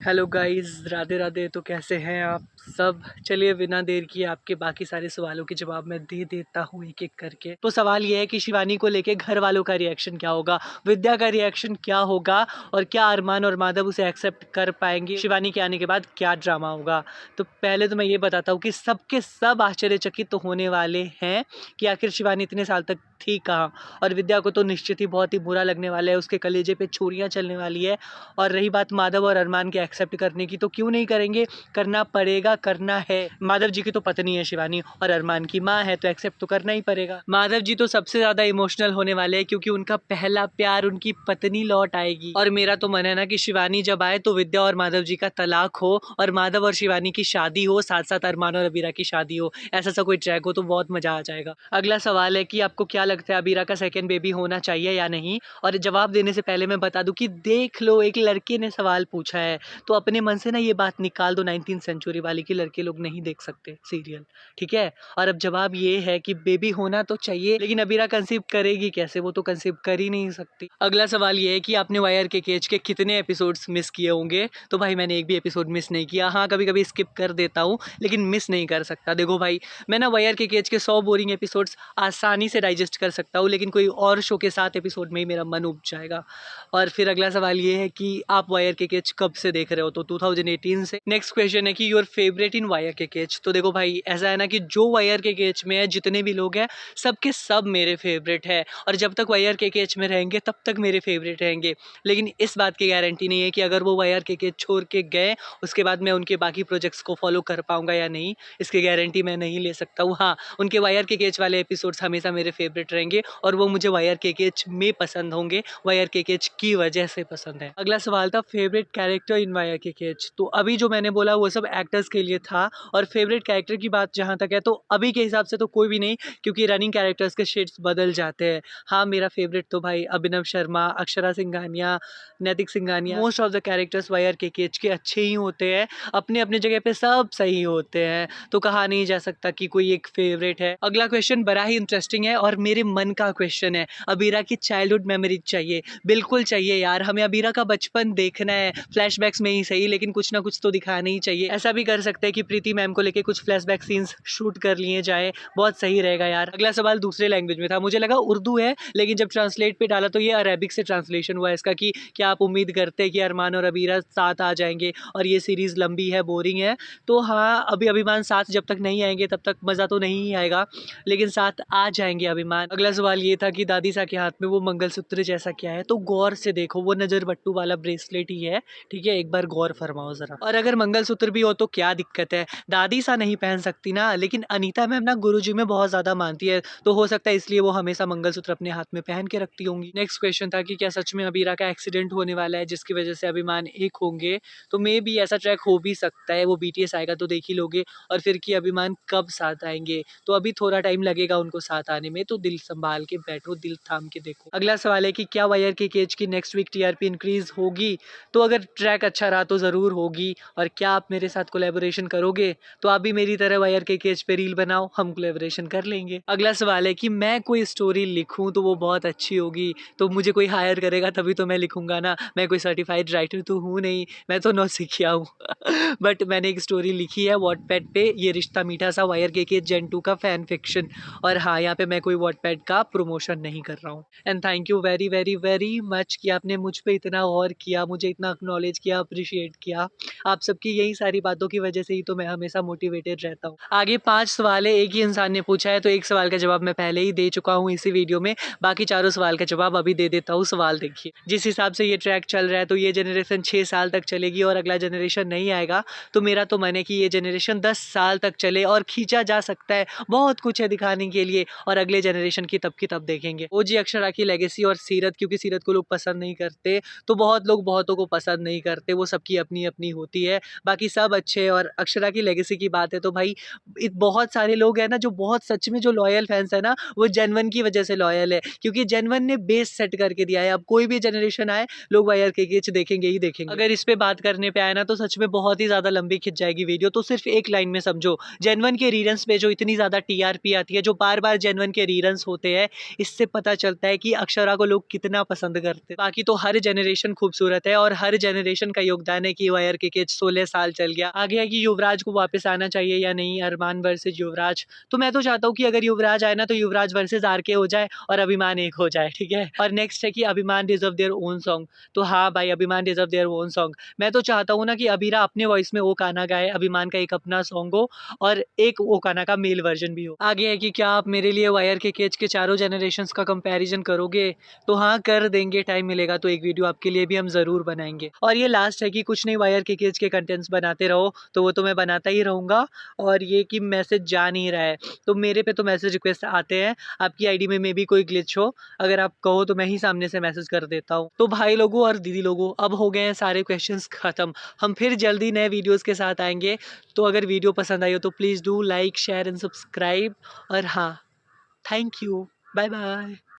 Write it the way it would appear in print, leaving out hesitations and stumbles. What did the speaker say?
Hello guys, Radhe Radhe. तो कैसे हैं आप सब? चलिए बिना देर किए आपके बाकी सारे सवालों के जवाब मैं दे देता हूँ एक एक करके। तो सवाल ये है कि शिवानी को लेके घर वालों का रिएक्शन क्या होगा, विद्या का रिएक्शन क्या होगा और क्या अरमान और माधव उसे एक्सेप्ट कर पाएंगे, शिवानी के आने के बाद क्या ड्रामा होगा। तो पहले तो मैं ये बताता हूँ कि सबके सब आश्चर्यचकित तो होने वाले हैं कि आखिर शिवानी इतने साल तक थी कहाँ। और विद्या को तो निश्चित ही बहुत ही बुरा लगने वाला है, उसके कलेजे पे छुरियाँ चलने वाली है। और रही बात माधव और अरमान के एक्सेप्ट करने की, तो क्यों नहीं करेंगे, करना पड़ेगा, करना है। माधव जी की तो पत्नी है शिवानी और अरमान की माँ है, तो एक्सेप्ट तो करना ही पड़ेगा। माधव जी तो सबसे ज्यादा इमोशनल होने वाले हैं क्योंकि उनका पहला प्यार, उनकी पत्नी लौट आएगी। और मेरा तो मन है ना कि शिवानी जब आए तो विद्या और माधव जी का तलाक हो और माधव और शिवानी की शादी हो, साथ साथ अरमान और अबीरा की शादी हो। ऐसा सा कोई ट्रैक हो तो बहुत मजा आ जाएगा। अगला सवाल है कि आपको क्या लगता है, अबीरा का सेकेंड बेबी होना चाहिए या नहीं। और जवाब देने से पहले मैं बता दूं कि देख लो, एक लड़के ने सवाल पूछा है तो अपने मन से ना ये बात निकाल दो 19th सेंचुरी वाली की लड़के लोग नहीं देख सकते सीरियल, ठीक है। और अब जवाब ये है कि बेबी होना तो चाहिए, लेकिन अबीरा कंसीव करेगी कैसे, वो तो कंसीव कर ही नहीं सकती। अगला सवाल ये है कि आपने वायर के केज के कितने एपिसोड्स मिस किए होंगे। तो भाई मैंने एक भी एपिसोड मिस नहीं किया, हाँ कभी कभी स्किप कर देता हूँ लेकिन मिस नहीं कर सकता। देखो भाई, मैं ना वायर के केज के 100 बोरिंग एपिसोड्स आसानी से डाइजेस्ट कर सकता हूँ, लेकिन कोई और शो के 7 एपिसोड में ही मेरा मन उब जाएगा। और फिर अगला सवाल ये है कि आप वायर के केज कब से देख रहे हो, तो 2018 से। नेक्स्ट क्वेश्चन है कि योर फेवरेट इन वायर के केज। तो देखो भाई, ऐसा है ना कि जो वायर के केज में है, जितने भी लोग हैं सबके सब मेरे फेवरेट है, और जब तक वायर के केज में रहेंगे तब तक मेरे फेवरेट रहेंगे। लेकिन इस बात की गारंटी नहीं है कि अगर वो वायर के केज छोड़ के गए उसके बाद मैं उनके बाकी प्रोजेक्ट्स को फॉलो कर पाऊंगा या नहीं, इसकी गारंटी मैं नहीं ले सकता हूँ। हाँ, उनके वायर के केज वाले एपिसोड्स हमेशा मेरे फेवरेट रहेंगे और वो मुझे वायर के केज में पसंद होंगे, वायर के केज की वजह से पसंद है। अगला सवाल था फेवरेट कैरेक्टर इन वायर के केज। तो अभी जो मैंने बोला वो सब एक्टर्स के लिए था, और फेवरेट कैरेक्टर की बात जहाँ तक है तो अभी के हिसाब से तो कोई भी नहीं, क्योंकि रनिंग कैरेक्टर्स के शेड्स बदल जाते हैं। हाँ, मेरा फेवरेट तो भाई अभिनव शर्मा, अक्षरा सिंघानिया, नैतिक Singhania, most of the characters wire के केज के अच्छे ही होते हैं, अपने अपने जगह पे सब सही होते हैं, तो कहा नहीं जा सकता कि कोई एक फेवरेट है। अगला क्वेश्चन बड़ा ही इंटरेस्टिंग है और मेरे मन का क्वेश्चन है, अबीरा की चाइल्डहुड मेमोरीज चाहिए, बिल्कुल चाहिए यार। हमें अबीरा का बचपन देखना है, फ्लैशबैक्स में ही सही लेकिन कुछ ना कुछ तो दिखाना ही चाहिए। ऐसा भी कर सकते हैं कि प्रीति मैम को लेके कुछ फ्लैशबैक सीन्स शूट कर लिए जाए, बहुत सही रहेगा यार। अगला सवाल दूसरे लैंग्वेज में था, मुझे लगा उर्दू है, लेकिन जब ट्रांसलेट पे डाला तो ये अरेबिक से ट्रांसलेशन हुआ इसका कि क्या आप उम्मीद करते हैं कि अरमान और अबीरा साथ आ जाएंगे और ये सीरीज लंबी है, बोरिंग है। तो हाँ, अभी अभिमान साथ जब तक नहीं आएंगे तब तक मजा तो नहीं आएगा, लेकिन साथ आ जाएंगे अभिमान। अगला सवाल ये था कि दादी सा के हाथ में वो मंगलसूत्र जैसा क्या है, तो गौर से देखो, वो नजर बट्टू वाला ब्रेसलेट ही है, ठीक है, एक बार गौर फरमाओ जरा। और अगर मंगलसूत्र भी हो तो क्या दिक्कत है, दादी सा नहीं पहन सकती ना, लेकिन अनीता मैम ना गुरुजी में बहुत ज्यादा मानती है, तो हो सकता है इसलिए वो हमेशा मंगलसूत्र अपने हाथ में पहन के रखती होंगी। नेक्स्ट क्वेश्चन था कि क्या सच में अबीरा का एक्सीडेंट होने वाला है जिसकी वजह से अभिमान एक होंगे। तो मे भी ऐसा ट्रैक हो भी सकता है, वो बीटीएस आएगा तो देख ही लोगे। और फिर कि अभिमान कब साथ आएंगे, तो अभी थोड़ा टाइम लगेगा उनको साथ आने में, तो दिल संभाल के बैठो, दिल थाम के देखो। अगला सवाल है कि क्या वायर के केज की नेक्स्ट वीक टीआरपी इंक्रीज होगी। तो अगर ट्रैक अच्छा रहा तो जरूर होगी। और क्या आप मेरे साथ कोलैबोरेशन करोगे, तो आप भी मेरी तरह वायर के केज पे रील बनाओ, हम कोलैबोरेशन कर लेंगे। अगला सवाल है कि मैं कोई स्टोरी लिखूं तो वो बहुत अच्छी होगी, तो मुझे कोई हायर करेगा तभी तो मैं लिखूंगा ना, मैं कोई सर्टिफाइड राइटर तो हूँ नहीं, मैं तो नौसिखिया हूँ बट मैंने एक स्टोरी लिखी है वॉटपैड पे, ये रिश्ता मीठा सा, वायर के केज जेन 2 का फैन फिक्शन। और हाँ, यहाँ पे मैं कोई वॉटपैड का प्रमोशन नहीं कर रहा हूँ। And thank you very very very much कि आपने मुझ पे इतना गौर किया, मुझे इतना एक्नॉलेज किया, अप्रिशिएट किया। आप सबकी यही सारी बातों की वजह से ही तो मैं हमेशा मोटिवेटेड रहता हूँ। आगे 5 सवाल है, एक ही इंसान ने पूछा है, तो एक सवाल का जवाब मैं पहले ही दे चुका हूँ इसी वीडियो में, बाकी चारों सवाल का जवाब अभी दे देता हूँ। सवाल देखिए, जिस हिसाब से ये ट्रैक चल रहा है तो ये जनरेशन 6 साल तक चलेगी और अगला जनरेशन नहीं आएगा, तो मेरा तो मन है कि ये जनरेशन 10 साल तक चले और खींचा जा सकता है, बहुत कुछ है दिखाने के लिए, और अगले जनरेशन की तब देखेंगे। ओजी अक्षरा की लेगेसी और सीरत, क्योंकि सीरत को लोग पसंद नहीं करते, तो बहुत लोग बहुतों को पसंद नहीं करते, वो सबकी अपनी अपनी होती है, बाकी सब अच्छे। और अक्षरा की लेगेसी की बात है तो भाई बहुत सारे लोग हैं ना जो बहुत सच में जो लॉयल फैंस है ना, वो जेन 1 की वजह से लॉयल है, क्योंकि जेन 1 ने बेस सेट करके दिया है। अब कोई भी जनरेशन आए, लोग वायर के केज देखेंगे ही देखेंगे। अगर इस पे बात करने पे आए ना तो सच में बहुत ही ज्यादा लंबी खिंच जाएगी वीडियो, तो सिर्फ एक लाइन में समझो, जेन 1 के रीरन्स पे जो इतनी ज्यादा टीआरपी आती है, जो बार बार जेन 1 के रीरन्स परफॉर्मेंस होते हैं, इससे पता चलता है कि अक्षरा को लोग कितना पसंद करते हैं। बाकी तो हर जनरेशन खूबसूरत है और हर जनरेशन का योगदान है कि वायर के केज 16 साल चल गया। आगे है कि युवराज को वापस आना चाहिए या नहीं, अरमान वर्सेज युवराज। तो मैं तो चाहता हूँ कि अगर युवराज आए ना तो युवराज वर्सेज आरके हो जाए और अभिमान एक हो जाए, ठीक है। और नेक्स्ट है कि अभिमान डिजर्व देयर ओन सॉन्ग। तो हाँ भाई, अभिमान डिजर्व देयर ओन सॉन्ग। मैं तो चाहता हूँ ना कि अबीरा अपने वॉइस में ओ गाना गाए, अभिमान का एक अपना सॉन्ग हो और एक ओ गाना का मेल वर्जन भी हो। आगे है कि क्या आप मेरे लिए वायर के केज के चारों जनरेशंस का कंपैरिजन करोगे? तो हाँ, कर देंगे, टाइम मिलेगा तो एक वीडियो आपके लिए भी हम ज़रूर बनाएंगे। और ये लास्ट है कि कुछ नहीं, वायर के केज के कंटेंट्स बनाते रहो, तो वो तो मैं बनाता ही रहूँगा। और ये कि मैसेज जा नहीं रहा है, तो मेरे पे तो मैसेज रिक्वेस्ट आते हैं, आपकी आईडी में मे बी कोई ग्लिच हो, अगर आप कहो तो मैं ही सामने से मैसेज कर देता हूँ। तो भाई लोगों और दीदी लोगों, अब हो गए हैं सारे क्वेश्चंस खत्म। हम फिर जल्दी नए वीडियोस के साथ आएंगे। तो अगर वीडियो पसंद आई हो तो please do like, share and subscribe. और हाँ, थैंक यू, बाय बाय।